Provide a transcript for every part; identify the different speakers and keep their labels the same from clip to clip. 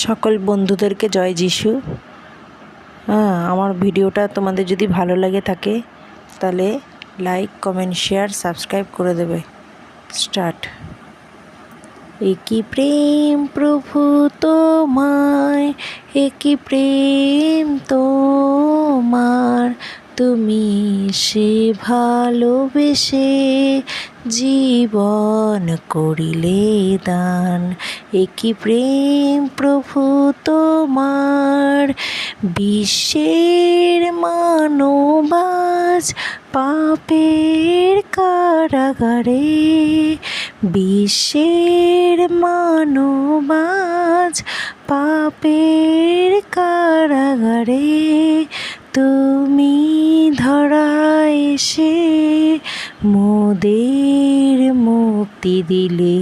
Speaker 1: সকল বন্ধুদেরকে জয় যিশু। আমার ভিডিওটা তোমাদের যদি ভালো লাগে থাকে তাহলে লাইক, কমেন্ট, শেয়ার, সাবস্ক্রাইব করে দেবে। স্টার্ট। একই প্রেম প্রভু তোমায়, একই প্রেম তোমার, তুমি সে ভালোবেসে জীবন করিলে দান। একই প্রেম প্রভু তোমার, বিশ্বের মানবাজ পাপের কারাগারে, বিশ্বের মানবাজ পাপের কারাগারে, তুমি ধরায় এসে মোদের মুক্তি দিলে।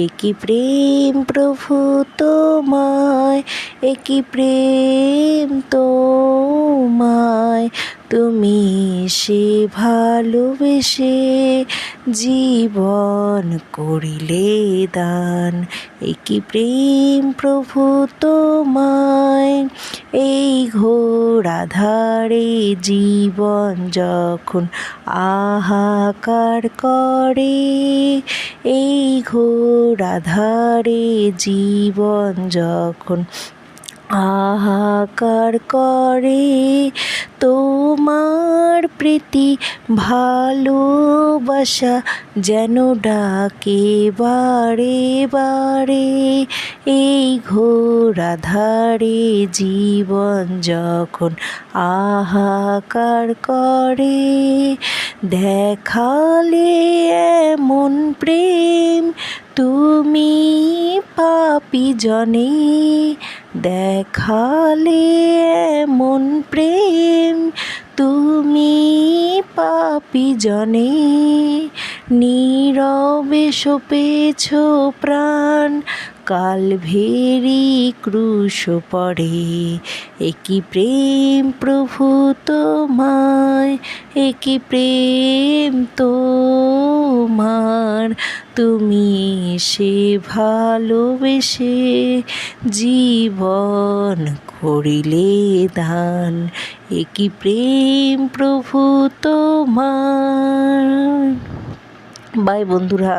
Speaker 1: একই প্রেম প্রভু তোমায়, একই প্রেম তোমায়, তুমি সে ভালোবেসে জীবন করিলে দান। একই প্রেম প্রভু তোমায়, এই ঘোর আধারে জীবন যখন আহাকার করে, এই ঘোর আধারে জীবন যখন আহাকার করে, তোমার প্রীতি ভালোবাসা যেন ডাকে বারে বারে, এই ঘোর আধারে জীবন যখন আহাকার করে, দেখালে এমন প্রেম তুমি পাপী জনে, দেখালে এমন প্রেম তুমি পাপী জনে, নীরবে সপেছ প্রাণ কালভেরি ক্রুশ পড়ে। একই প্রেম প্রভু তোমায়, একই প্রেম তোমার, তুমি সে ভালোবেসে জীবন করিলে দান। একই প্রেম প্রভু তোমার। বাই বন্ধুরা।